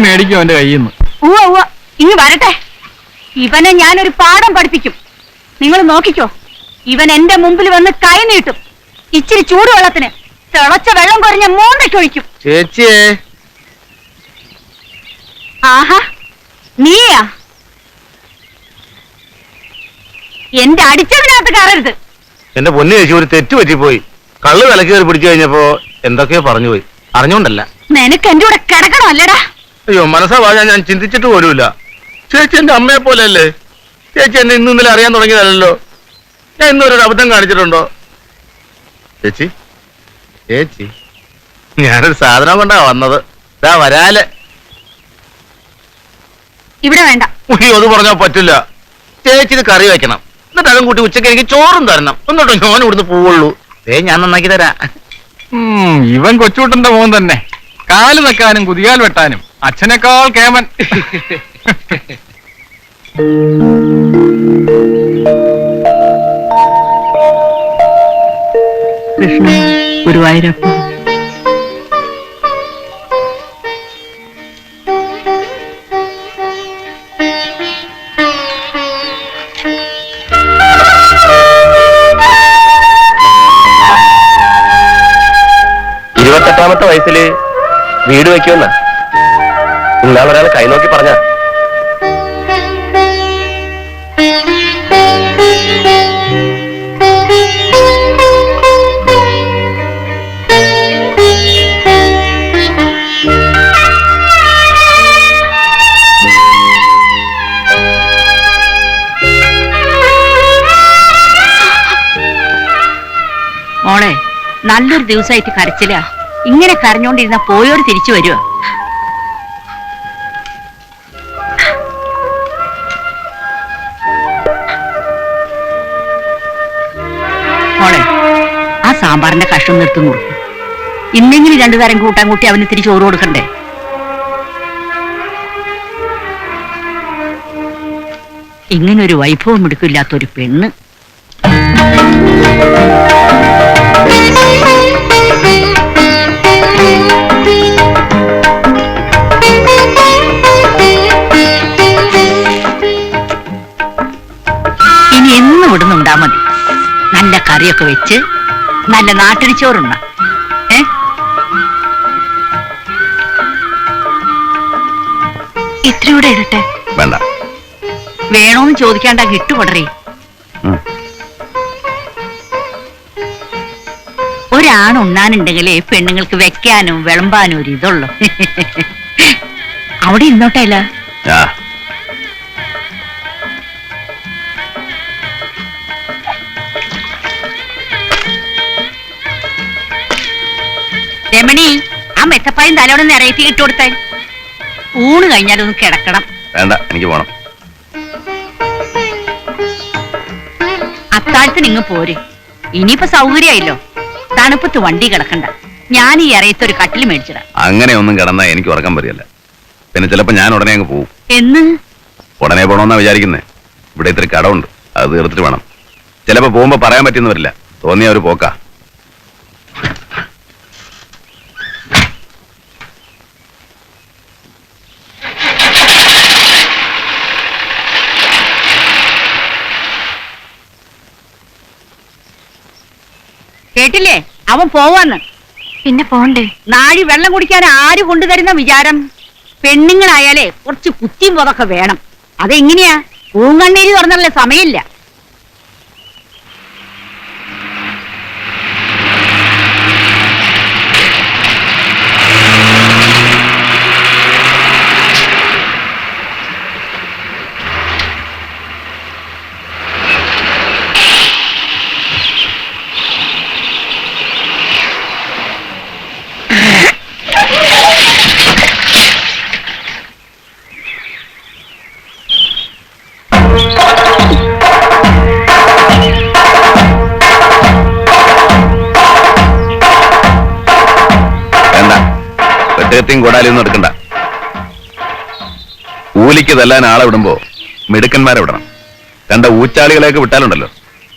മേടിക്കും അവന്റെ കയ്യിൽ നിന്ന്. ഇനി വരട്ടെ, ഇവനെ ഞാനൊരു പാഠം പഠിപ്പിക്കും. നിങ്ങൾ നോക്കിക്കോ, ഇവൻ എന്റെ മുമ്പിൽ വന്ന് കൈ നീട്ടും. ഇച്ചിരി ചൂടുവെള്ളത്തിന് തിളച്ച വെള്ളം കുറഞ്ഞ മോന്തയ്ക്കൊഴിക്കും. ചേച്ചിയെ, ആഹാ, നീയാ? എന്റെ അടിച്ചതിനകത്ത് കയറരുത്. എന്റെ പൊന്നു ചേച്ചി, ഒരു തെറ്റ് പറ്റിപ്പോയി. കള്ള് വിലക്ക് കയറി പിടിച്ചു കഴിഞ്ഞപ്പോ എന്തൊക്കെയോ പറഞ്ഞു പോയി. അറിഞ്ഞോണ്ടല്ല. നിനക്ക് എന്റെ കൂടെ കിടക്കണോ അല്ലടാ? അയ്യോ, മനസ്സാ ഞാൻ ചിന്തിച്ചിട്ട് പോലുമില്ല. ചേച്ചി എന്റെ അമ്മയെ പോലെയല്ലേ? ചേച്ചി എന്നെ ഇന്നലെ അറിയാൻ തുടങ്ങിയതല്ലോ. ഞാൻ ഇന്നൊരു അബദ്ധം കാണിച്ചിട്ടുണ്ടോ? ചേച്ചി ചേച്ചി, ഞാനൊരു സാധനം കൊണ്ടാ വന്നത്. ഇതാ വരാല്. ഇവിടെ വേണ്ട. അത് പറഞ്ഞാ പറ്റില്ല. ചേച്ചി ഇത് കറി വെക്കണം, എന്നിട്ട് അതും കൂട്ടി ഉച്ചക്ക് എനിക്ക് ചോറും തരണം. എന്നിട്ടോ ഞാൻ ഇവിടുന്ന് പോവുള്ളൂ. ഞാൻ നന്നാക്കി തരാ. ഇവൻ കൊച്ചുകൂട്ടന്റെ മോൻ തന്നെ. കാല് വെക്കാനും കുതികാൽ വെട്ടാനും അച്ഛനേക്കാൾ കേമൻ. കൃഷ്ണ ഗുരുവായൂരപ്പ. ാമത്തെ വയസ്സില് വീട് വെക്കുമെന്ന ഇന്നാൾ ഒരാൾ കൈ നോക്കി പറഞ്ഞ. മോളെ, നല്ലൊരു ദിവസമായിട്ട് കരച്ചില്ല. ഇങ്ങനെ കരഞ്ഞോണ്ടിരുന്ന പോയോട് തിരിച്ചു വരുമോ? മോളെ, ആ സാമ്പാറിന്റെ കഷ്ണം നിർത്തി മുറുക്കും. ഇന്നെങ്കിലും രണ്ടു തരം കൂട്ടാൻ കൂട്ടി അവന് തിരിച്ചു ചോറ് കൊടുക്കണ്ടേ? ഇങ്ങനൊരു വൈഭവം എടുക്കില്ലാത്തൊരു പെണ്ണ്. ഇനി എന്നും ഇടുന്നുണ്ടാ മതി. നല്ല കറിയൊക്കെ വെച്ച് നല്ല നാട്ടിരിച്ചോറുണ്ട. ഇത്രയൂടെ ഇടട്ടെ? വേണ്ട. വേണോന്ന് ചോദിക്കാണ്ട കിട്ടുപടറേ. ഒരാണുണ്ണാനുണ്ടെങ്കിലേ പെണ്ണുങ്ങൾക്ക് വെക്കാനും വിളമ്പാനും ഒരു ഇതുള്ളു. അവിടെ ഇരുന്നോട്ടല്ല. രമണി, ആ മെത്തപ്പായും തലോടെ നിറയത്തി ഇട്ട് കൊടുത്താൽ ഊണ് കഴിഞ്ഞാലൊന്ന് കിടക്കണം. വേണ്ട, എനിക്ക് പോണം. അത്താഴത്തിന് ഇങ്ങ് പോര്. ഇനിയിപ്പോ സൗകര്യമായല്ലോ. തണുപ്പത്ത് വണ്ടി കിടക്കണ്ട. ഞാൻ ഈ ഇറയത്തൊരു കട്ടിൽ മേടിച്ചിടാം. അങ്ങനെ ഒന്നും കിടന്നാ എനിക്ക് ഉറക്കം വരില്ല. പിന്നെ ചിലപ്പോ ഞാൻ ഉടനെ അങ്ങ് പോകും. എന്ന്? ഉടനെ പോണമെന്നാ വിചാരിക്കുന്നേ. ഇവിടെ ഇത്തിരി കടമുണ്ട്, അത് തീർത്തിട്ട് വേണം. ചിലപ്പോ പോകുമ്പോ പറയാൻ പറ്റുന്ന വരില്ല. തോന്നിയ ഒരു പോക്കാ. കേട്ടില്ലേ, അവൻ പോവാന്ന്. പിന്നെ പോണ്ടേ? നാഴി വെള്ളം കുടിക്കാൻ ആര് കൊണ്ടുതരുന്ന വിചാരം? പെണ്ണുങ്ങളായാലേ കുറച്ച് കുത്തിയും പോതൊക്കെ വേണം. അതെങ്ങനെയാ? പൂങ്കണ്ണീര് തുറന്നല്ലേ സമയമില്ല. കൊടാലൊന്നും എടുക്കണ്ട. കൂലിക്ക് തല്ലാൻ ആളെ വിടുമ്പോ മിടുക്കന്മാരെ വിടണം. കണ്ട ഊച്ചാളികളെയൊക്കെ വിട്ടാലുണ്ടല്ലോ,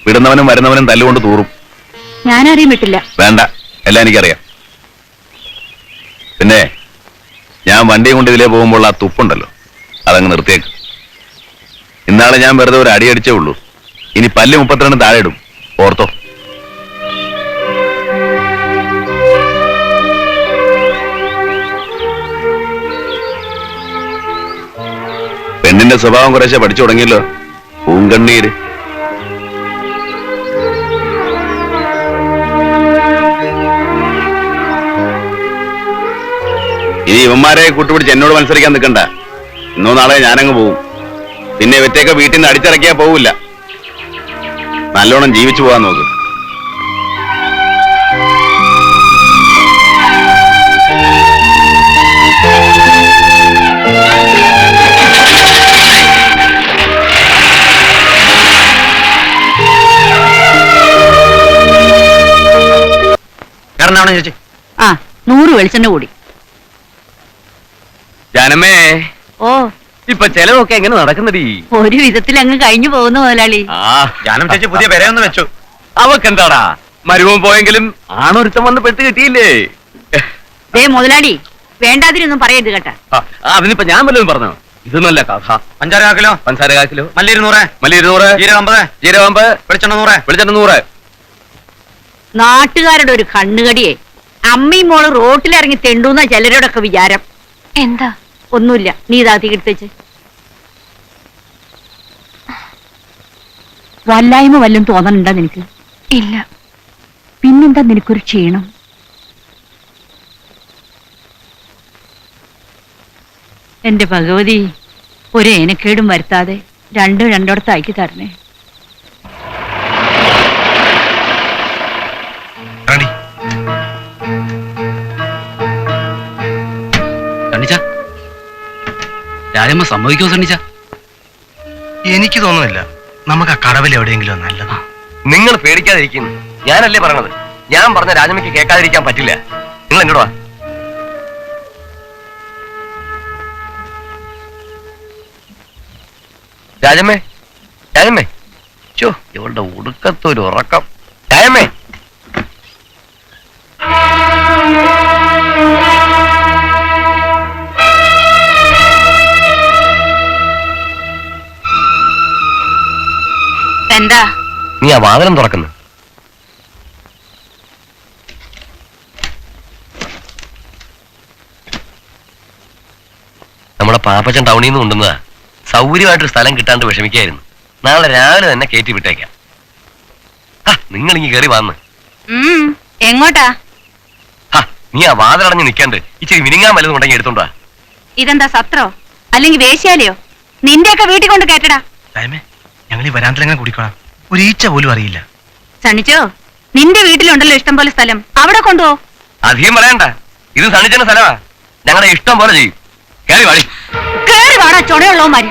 വിടുന്നവനും വരുന്നവനും തല്ലുകൊണ്ട് തൂറും. ഞാനറിയാൻ വിട്ടില്ല. വേണ്ട, എല്ലാം എനിക്കറിയാം. പിന്നെ ഞാൻ വണ്ടി കൊണ്ട് ഇതിലേ പോകുമ്പോൾ ആ തുപ്പുണ്ടല്ലോ, അതങ്ങ് നിർത്തിയേക്ക്. ഇന്നാളെ ഞാൻ വെറുതെ ഒരു അടി അടിച്ചേ ഉള്ളൂ. ഇനി പല്ല് 32 താഴെ ഇടും, ഓർത്തോ. പെണ്ണിന്റെ സ്വഭാവം കുറേശ്ശെ പഠിച്ചു തുടങ്ങിയല്ലോ. പൂങ്കണ്ണീര്. ഇനി ഇവന്മാരെ കൂട്ടുപിടിച്ച് എന്നോട് മത്സരിക്കാൻ നിൽക്കണ്ട. ഇന്നോ നാളെ ഞാനങ്ങ് പോവും. പിന്നെ ഇവറ്റയൊക്കെ വീട്ടിൽ നിന്ന് അടിച്ചിറക്കിയാ പോവില്ല. നല്ലോണം ജീവിച്ചു പോകാൻ നോക്ക്. ചേച്ചി ആ 100 വെളിച്ചെണ്ണ കൂടി. ജാനമ്മേ, ഓ ഇപ്പൊ ചെലവൊക്കെ എങ്ങനെ നടക്കുന്നടി? ഒരു വിധത്തിൽ അങ്ങ് കഴിഞ്ഞു പോകുന്നു മുതലാളി. ജാനം ചേച്ചി പുതിയ പെരയൊന്ന് വെച്ചു. അവക്കെന്താടാ, മരുവും പോയെങ്കിലും ആണൊരുത്തം വന്ന് പെട്ട് കിട്ടിയില്ലേ? ദേ മുതലാളി, വേണ്ടാതിരൊന്നും പറയരുത് കേട്ടാ. അതിനിപ്പോ ഞാൻ വല്ലതും പറഞ്ഞോ? ഇത് നല്ല കഥ. 5 കിലോ പഞ്ചസാര 1 കിലോ, മല്ലി 200, മല്ലി 200, ജീരകം 50, വെളിച്ചെണ്ണ 100, വെളിച്ചെണ്ണ 100. നാട്ടുകാരുടെ ഒരു കണ്ണുകടിയെ അമ്മയും മോള് റോട്ടിലിറങ്ങി തെണ്ടൂന്ന ചിലരോടൊക്കെ വിചാരം. എന്താ? ഒന്നുമില്ല, നീ ഇതാത്തി കിട്ടച്ച്. വല്ലായ്മ വല്ലതും തോന്നണുണ്ടാ നിനക്ക്? ഇല്ല. പിന്നെന്താ നിനക്കൊരു ക്ഷീണം? എന്റെ ഭഗവതി, ഒരു ഏനക്കേടും വരുത്താതെ രണ്ടും രണ്ടിടത്ത് അയക്കി തരണേ. രാജമ്മ സമ്മതിക്കോ സണ്ണിച്ച? എനിക്ക് തോന്നുന്നില്ല. നമുക്ക് ആ കടവിൽ എവിടെയെങ്കിലും നല്ലത്. നിങ്ങൾ പേടിക്കാതിരിക്കുന്നു. ഞാനല്ലേ പറഞ്ഞത്. ഞാൻ പറഞ്ഞ രാജമ്മയ്ക്ക് കേൾക്കാതിരിക്കാൻ പറ്റില്ല. നിങ്ങൾ എന്നോട് വാ. രാജമ്മേ, രാജമ്മേ, ചോ ഇവളുടെ ഉടുക്കത്തൊരു ഉറക്കം. രാജമ്മേ, എന്താ? നീ ആ വാതിലും തുറക്കുന്നു. നമ്മുടെ പാപ്പച്ചൻ ടൗണിൽ നിന്ന് കൊണ്ടുവന്നതാ. സൗകര്യമായിട്ടൊരു സ്ഥലം കിട്ടാണ്ട് വിഷമിക്കായിരുന്നു. നാളെ രാവിലെ തന്നെ കയറ്റി വിട്ടേക്കാം. നിങ്ങൾ ഇങ്ങ് കയറി വന്ന്. എങ്ങോട്ടാ? നീ ആ വാതിലടഞ്ഞ് നിൽക്കാണ്ട് ഇച്ചിരി മിനിങ്ങാൻ വല്ലതും ഉണ്ടെങ്കിൽ എടുത്തോണ്ടാ. ഇതെന്താ സത്രോ അല്ലെങ്കിൽ വേശ്യാലയോ? നിന്റെയൊക്കെ വീട്ടിൽ കൊണ്ട് കേട്ടടാ. ഞങ്ങൾ ഈ വരാന്തലെങ്ങനെ കുടിക്കണം? ഒരു ഈച്ച പോലും അറിയില്ല. സണ്ണിച്ചോ, നിന്റെ വീട്ടിലുണ്ടല്ലോ ഇഷ്ടം പോലെ സ്ഥലം, അവിടെ കൊണ്ടുപോ. അധികം പറയണ്ട, ഇത് സണ്ണിച്ചന്റെ സ്ഥലമാ. ഞങ്ങളുടെ ഇഷ്ടം പോലെ ചെയ്യും. കേറി വാടി. കേറി വാടാ ചൊടയുള്ളവന്മാര്.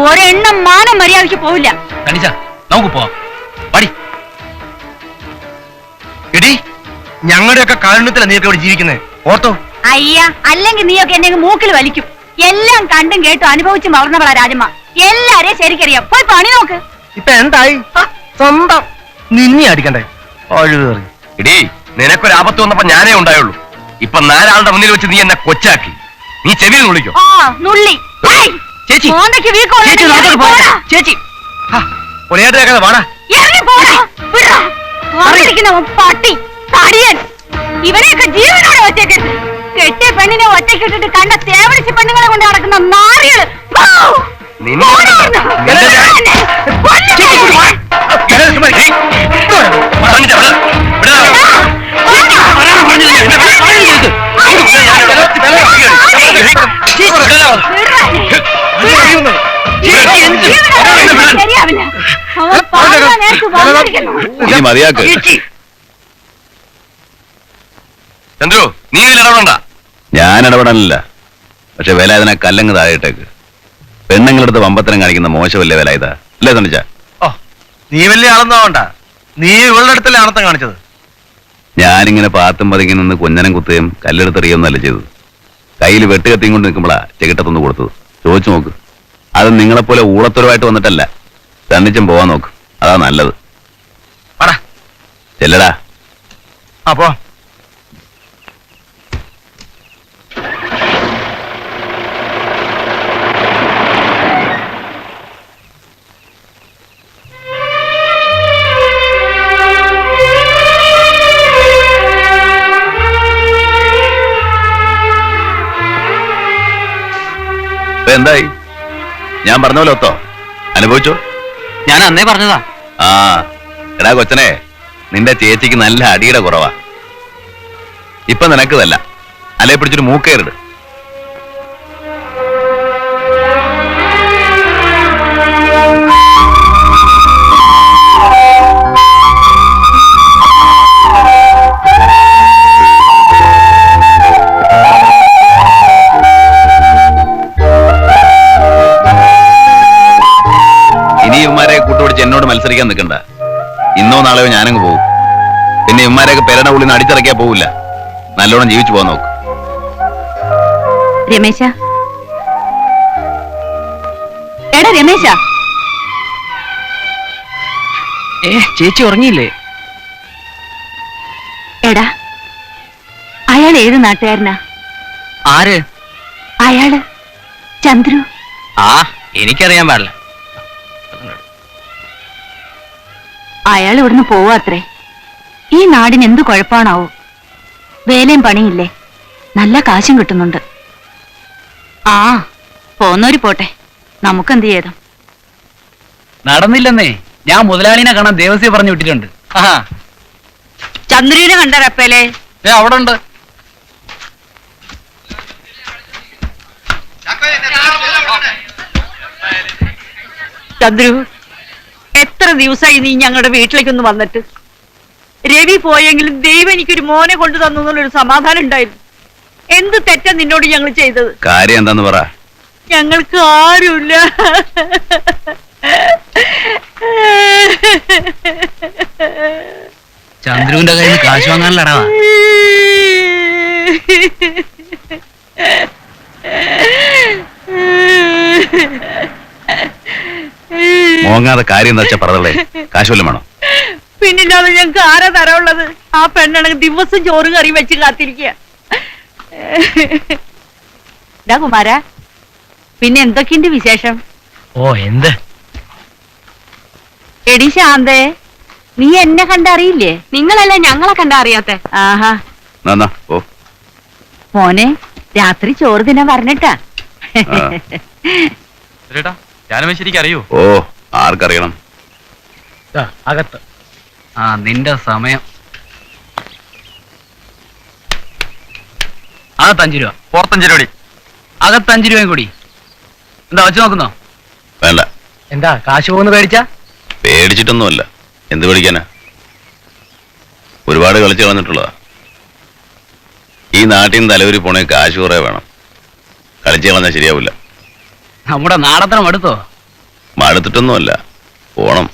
ഒരെണ്ണം മാനം മര്യാദയ്ക്ക് പോവില്ല. സണ്ണിച്ച, നമുക്ക് പോവാം. വാടി. എടി, ഞങ്ങളുടെയൊക്കെ കാരുണ്യത്തിലാണ് നീയൊക്കെ ഇവിടെ ജീവിക്കുന്നത്, ഓർത്തോ? അയ്യ, അല്ലെങ്കിൽ നീയൊക്കെ എന്നെ മൂക്കിൽ വലിക്കും. എല്ലാം കണ്ടും കേട്ടും അനുഭവിച്ച് മറന്നവളാ രാജമ്മ. എല്ലാരെയും ശരിക്കറിയാം. പോയി പണി നോക്ക്. ഇപ്പൊ എന്തായി? സ്വന്തം നിന്നെ അടിക്കണ്ടേ? എടീ, നിനക്കൊരാപത്ത് വന്നപ്പോ ഞാനേ ഉണ്ടായുള്ളൂ. ഇപ്പൊ 4 ആളുടെ മുന്നിൽ വെച്ച് നീ എന്നെ കൊച്ചാക്കി. നീ ചെവിയിൽ വിളിക്കോ? നുള്ളി. ചേച്ചി, ചേച്ചി ഒരേട്ട വാടാ. പട്ടി തടിയൻ, ഇവനെയൊക്കെ ജീവനോടെ ഒറ്റയ്ക്കിട്ട് കെട്ടിയ പെണ്ണിനെ ഒറ്റയ്ക്കിട്ടിട്ട് കണ്ട തേവടിച്ച് പെണ്ണുങ്ങളെ കൊണ്ട് നടക്കുന്ന നാറികള്. മതിയാക്ക്. ചന്ദ്രു, നീ ഇതിൽ ഇടപെടണ്ട. ഞാൻ ഇടപെടാനില്ല. പക്ഷെ വില അതിനെ കല്ലങ്ങ് താഴെട്ടേക്ക്. പെണ്ണുങ്ങളടുത്ത് വമ്പത്തരം കാണിക്കുന്ന മോശമല്ലേ വില ഇതാ? അല്ലേ തന്നിച്ച? നീ വലിയ ആളെന്നാവണ്ട. നീ ഇവളുടെ അടുത്തല്ലേ ആണത്തം കാണിച്ചത്. ഞാനിങ്ങനെ പാത്തും പതുങ്ങി നിന്ന് കുഞ്ഞനം കുത്തുകയും കല്ലെടുത്തെറിയുന്നല്ല ചെയ്തത്. കയ്യിൽ വെട്ടുകത്തിയും കൊണ്ട് നിൽക്കുമ്പോഴാ ചെകിട്ടത്തൊന്ന് കൊടുത്തത്. ചോദിച്ചു നോക്ക്. അത് നിങ്ങളെപ്പോലെ ഊളത്തൊരുമായിട്ട് വന്നിട്ടല്ല. തന്നിച്ചും പോവാൻ നോക്ക്, അതാ നല്ലത്. ചെല്ലടാ. അപ്പോ ഇപ്പൊ എന്തായി? ഞാൻ പറഞ്ഞ പോലെ ഒത്തോ? അനുഭവിച്ചോ? ഞാൻ അന്നേ പറഞ്ഞതാ. ആ എടാ കൊച്ചനെ, നിന്റെ ചേച്ചിക്ക് നല്ല അടിയുടെ കുറവാ. ഇപ്പൊ നിനക്കതല്ല, അല്ലെ പിടിച്ചൊരു മൂക്കേറിട്. ഇനി ഇവന്മാരെ കൂട്ടുപിടിച്ച് എന്നോട് മത്സരിക്കാൻ നിൽക്കണ്ട. ഇന്നോ നാളെയോ ഞാനങ്ങ് പോകും. പിന്നെ ഇവന്മാരെയൊക്കെ പെരട ഉള്ളിൽ നിന്ന് അടിച്ചിറക്കിയാ പോവില്ല. നല്ലോണം ജീവിച്ചു പോകാൻ നോക്ക്. രമേശ, എടാ രമേശ. ചേച്ചി ഉറങ്ങിയില്ലേ? എടാ, അയാൾ ഏത് നാട്ടുകാരനാ? ആര്? അയാള് ചന്ദ്രു. ആ, എനിക്കറിയാൻ പാടില്ല. അയാൾ ഇവിടുന്ന് പോവാത്രേ. ഈ നാടിന് എന്ത് കുഴപ്പമാണാവോ? വേലയും പണിയില്ലേ, നല്ല കാശും കിട്ടുന്നുണ്ട്. ആ, പോന്നോര് പോട്ടെ, നമുക്കെന്ത് ചെയ്താം. നടന്നില്ലെന്നേ. ഞാൻ മുതലാളിനെ കാണാൻ ദേവസ്വം പറഞ്ഞു വിട്ടിട്ടുണ്ട്. ചന്ദ്രുവിനെ കണ്ടറപ്പേലേ? അവിടെ ഉണ്ട്. ചന്ദ്രു, എത്ര ദിവസമായി നീ ഞങ്ങളുടെ വീട്ടിലേക്കൊന്ന് വന്നിട്ട്? രവി പോയെങ്കിലും ദൈവം എനിക്കൊരു മോനെ കൊണ്ടു തന്നു എന്നുള്ളൊരു സമാധാനം ഉണ്ടായിരുന്നു. എന്ത് തെറ്റാ നിന്നോട് ഞങ്ങൾ ചെയ്തത്? കാര്യം എന്താന്ന് പറ. ഞങ്ങൾക്ക് ആരുമില്ല. ചന്ദ്രുവിന്റെ കയ്യിൽ നിന്ന് കാശ് വാങ്ങാനല്ലടാ. മോങ്ങാതെ കാര്യം എന്താ വെച്ചാ പറഞ്ഞേ. കാശ് വല്ലതും വേണോ? പിന്നില്ലാതെ ഞങ്ങൾക്ക് ആരാ തരമുള്ളത്? ആ പെണ്ണാണെങ്കിൽ ദിവസം ചോറ് കറി വെച്ച് കാത്തിരിക്കുക. കുമാര, പിന്നെ എന്തൊക്കെയുണ്ട് വിശേഷം? ഓ, എന്ത്? എടി ശാന്തേ, നീ എന്നെ കണ്ടറിയില്ലേ? നിങ്ങളല്ലേ ഞങ്ങളെ കണ്ടറിയാത്ത? ആഹാ. ഓ മോനെ, രാത്രി ചോറ് തിന്നാൻ പറഞ്ഞിട്ടാ. ശരിക്കും അറിയോ? ഓ, ആർക്കറിയണം? അകത്ത്. ആ, നിന്റെ സമയം. അകത്ത് 5 രൂപ, പുറത്ത് 5 രൂപ. അകത്ത് 5 രൂപയും കൂടി. എന്താ വെച്ച് നോക്കുന്നോ? വേണ്ട. എന്താ കാശ് പോകുന്ന പേടിച്ചാ? പേടിച്ചിട്ടൊന്നുമല്ല. എന്ത് പേടിക്കാനാ? ഒരുപാട് കളിച്ചു കളഞ്ഞിട്ടുള്ളതാ. ഈ നാട്ടിൽ നിന്ന് തലവരി പോണേ കാശ് കുറെ വേണം. കളിച്ചു കളഞ്ഞാൽ ശരിയാവില്ല. നമ്മുടെ നാടത്ര മടുത്തോ? മടുത്തിട്ടൊന്നുമല്ല, പോണം.